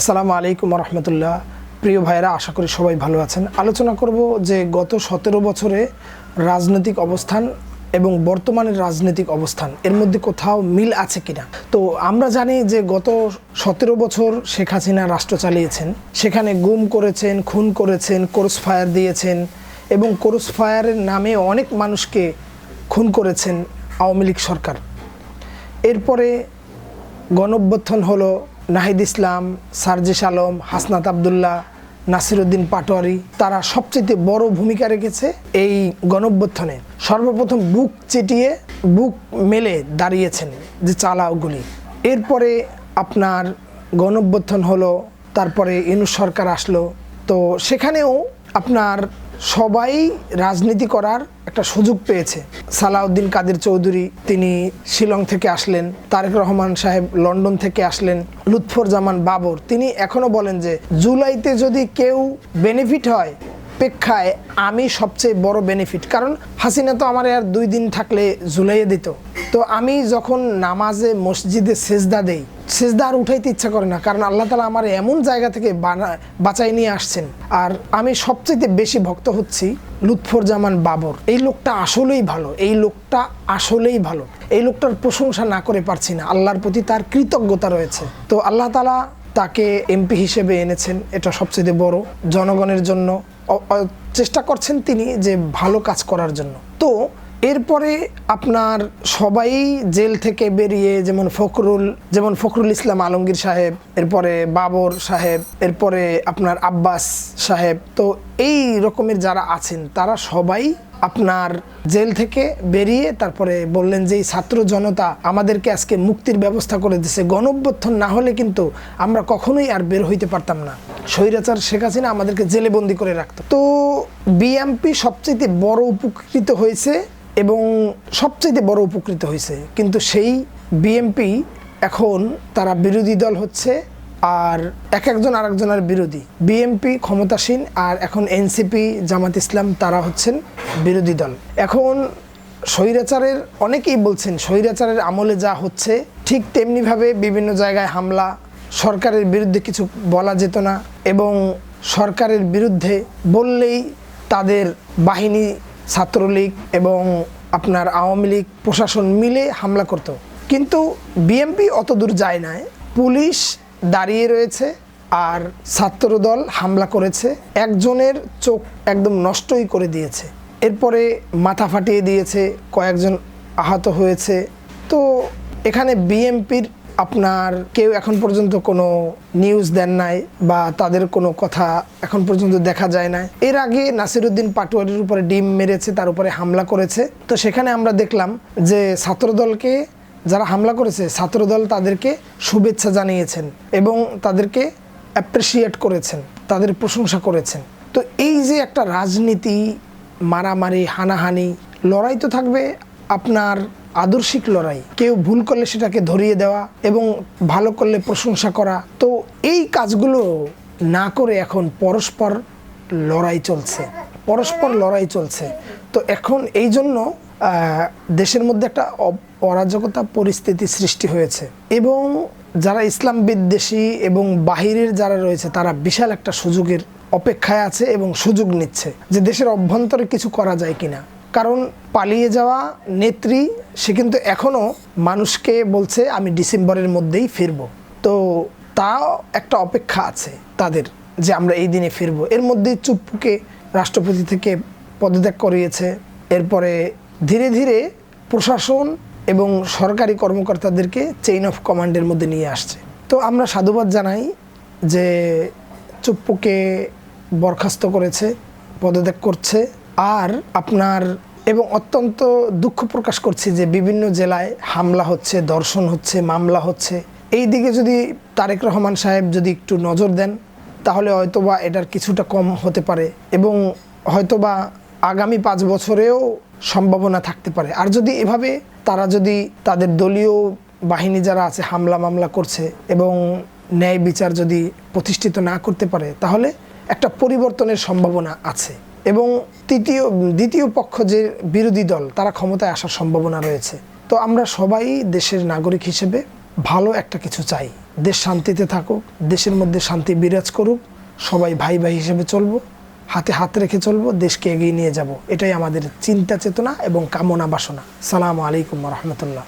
আসসালামু আলাইকুম রহমতুল্লাহ। প্রিয় ভাইরা, আশা করি সবাই ভালো আছেন। আলোচনা করব যে গত 17 বছরে রাজনৈতিক অবস্থান এবং বর্তমানের রাজনৈতিক অবস্থান এর মধ্যে কোথাও মিল আছে কিনা। তো আমরা জানি যে গত 17 বছর শেখ হাসিনা রাষ্ট্র চালিয়েছেন, সেখানে গুম করেছেন, খুন করেছেন, ক্রস ফায়ার দিয়েছেন এবং ক্রস ফায়ারের নামে অনেক মানুষকে খুন করেছেন আওয়ামী লীগ সরকার। এরপরে গণঅভ্যুত্থান হলো, নাহিদ ইসলাম, সার্জিস আলম, হাসনাত আবদুল্লাহ, নাসিরউদ্দিন পাটোয়ারি, তারা সবচেয়ে বড় ভূমিকা রেখেছে এই গণঅভ্যুত্থানে। সর্বপ্রথম বুক চেটিয়ে বুক মেলে দাঁড়িয়েছেন যে চালাও গুলি। এরপরে আপনার গণঅভ্যুত্থান হলো, তারপরে ইউনূস সরকার আসলো। তো সেখানেও আপনার সবাই রাজনীতি করার একটা সুযোগ পেয়েছে। সালাউদ্দিন কাদের চৌধুরী তিনি শিলং থেকে আসলেন, তারেক রহমান সাহেব লন্ডন থেকে আসলেন, লুৎফর জামান বাবর তিনি এখনও বলেন যে জুলাইতে যদি কেউ বেনিফিট হয় অপেক্ষায় আমি সবচেয়ে বড় বেনিফিট, কারণ হাসিনা তো আমার আর 2 দিন থাকলে জুলাইয়ে দিত। তো আমি যখন নামাজে মসজিদে সেজদা দেই, সেজদা আর উঠাইতে ইচ্ছা করে না, কারণ আল্লাহ তাআলা আমার এমন জায়গা থেকে বাঁচাই নিয়ে আসছেন। আর আমি সবচেয়ে বেশি ভক্ত হচ্ছি লুৎফর জামান বাবর। এই লোকটা আসলেই ভালো, এই লোকটা আসলেই ভালো। এই লোকটার প্রশংসা না করে পারছি না, আল্লাহর প্রতি তার কৃতজ্ঞতা রয়েছে। তো আল্লাহ তাআলা তাকে এমপি হিসেবে এনেছেন, এটা সবচেয়ে বড়। জনগণের জন্য চেষ্টা করছেন তিনি যে ভালো কাজ করার জন্য। তো এরপরে আপনার সবাই জেল থেকে বেরিয়ে, যেমন ফখরুল ইসলাম আলমগীর সাহেব, এরপরে বাবর সাহেব, এরপরে আপনার আব্বাস সাহেব, তো এই রকমের যারা আছেন তারা সবাই আপনার জেল থেকে বেরিয়ে তারপরে বললেন যে এই ছাত্র জনতা আমাদেরকে আজকে মুক্তির ব্যবস্থা করে দিয়েছে, গণঅভ্যুত্থান না হলে কিন্তু আমরা কখনোই আর বের হইতে পারতাম না, স্বৈরাচার শেখ হাসিনা আমাদেরকে জেলে বন্দি করে রাখতো। তো বিএনপি সবচেয়ে বড় উপকৃত হয়েছে এবং সবচেয়ে বড় উপকৃত হয়েছে, কিন্তু সেই বিএনপি এখন তারা বিরোধী দল হচ্ছে, আর একজন আরেকজনের বিরোধী। বিএনপি ক্ষমতাসীন, আর এখন এনসিপি, জামাত ইসলাম তারা হচ্ছেন বিরোধী দল। এখন স্বৈরাচারের অনেকেই বলছেন স্বৈরাচারের আমলে যা হচ্ছে ঠিক তেমনিভাবে বিভিন্ন জায়গায় হামলা, সরকারের বিরুদ্ধে কিছু বলা যেত না এবং সরকারের বিরুদ্ধে বললেই তাদের বাহিনী, ছাত্রলীগ এবং আপনার আওয়ামী লীগ প্রশাসন মিলে হামলা করত। কিন্তু বিএনপি অত দূর যায় না, পুলিশ দাঁড়িয়ে রয়েছে আর ছাত্রদল হামলা করেছে, একজনের চোখ একদম নষ্টই করে দিয়েছে, এরপরে মাথা ফাটিয়ে দিয়েছে, কয়েকজন আহত হয়েছে। তো এখানে বিএনপির আপনার কেউ এখন পর্যন্ত কোনো নিউজ দেন নাই বা তাদের কোনো কথা এখন পর্যন্ত দেখা যায় না। এর আগে নাসিরউদ্দিন পাটোয়ারির উপরে ডিম মেরেছে, তার উপরে হামলা করেছে। তো সেখানে আমরা দেখলাম যে ছাত্রদলকে যারা হামলা করেছে, ছাত্রদল তাদেরকে শুভেচ্ছা জানিয়েছেন এবং তাদেরকে অ্যাপ্রিসিয়েট করেছেন, তাদের প্রশংসা করেছেন। তো এই যে একটা রাজনীতি, মারামারি, হানাহানি, লড়াই তো থাকবে আপনার আদর্শিক লড়াই, কেউ ভুল করলে সেটাকে ধরিয়ে দেওয়া এবং ভালো করলে প্রশংসা করা। তো এই কাজগুলো না করে এখন পরস্পর লড়াই চলছে। তো এখন এই জন্য দেশের মধ্যে একটা অরাজকতা পরিস্থিতি সৃষ্টি হয়েছে এবং যারা ইসলাম বিদ্বেষী এবং বাহিরের যারা রয়েছে তারা বিশাল একটা সুযোগের অপেক্ষায় আছে এবং সুযোগ নিচ্ছে যে দেশের অভ্যন্তরে কিছু করা যায় কিনা। কারণ পালিয়ে যাওয়া নেত্রী সে কিন্তু এখনও মানুষকে বলছে আমি ডিসেম্বরের মধ্যেই ফিরবো। তো তাও একটা অপেক্ষা আছে তাদের যে আমরা এই দিনে ফিরবো। এর মধ্যেই চুপ্পুকে রাষ্ট্রপতি থেকে পদত্যাগ করিয়েছে, এরপরে ধীরে ধীরে প্রশাসন এবং সরকারি কর্মকর্তাদেরকে চেইন অফ কমান্ডের মধ্যে নিয়ে আসছে। তো আমরা সাধুবাদ জানাই যে চুপ্পুকে বরখাস্ত করেছে, পদত্যাগ করছে। আর আপনার এবং অত্যন্ত দুঃখ প্রকাশ করছি যে বিভিন্ন জেলায় হামলা হচ্ছে, ধর্ষণ হচ্ছে, মামলা হচ্ছে। এই দিকে যদি তারেক রহমান সাহেব যদি একটু নজর দেন তাহলে হয়তোবা এটার কিছুটা কম হতে পারে এবং হয়তোবা আগামী 5 বছরেও সম্ভাবনা থাকতে পারে। আর যদি এভাবে তারা যদি তাদের দলীয় বাহিনী যারা আছে হামলা মামলা করছে এবং ন্যায় বিচার যদি প্রতিষ্ঠিত না করতে পারে তাহলে একটা পরিবর্তনের সম্ভাবনা আছে এবং দ্বিতীয় পক্ষ যে বিরোধী দল তারা ক্ষমতায় আসার সম্ভাবনা রয়েছে। তো আমরা সবাই দেশের নাগরিক হিসেবে ভালো একটা কিছু চাই। দেশ শান্তিতে থাকুক, দেশের মধ্যে শান্তি বিরাজ করুক, সবাই ভাই ভাই হিসেবে চলবো, হাতে হাত রেখে চলবো, দেশকে এগিয়ে নিয়ে যাব। এটাই আমাদের চিন্তা চেতনা এবং কামনা বাসনা। সালামু আলাইকুম রহমতুল্লাহ।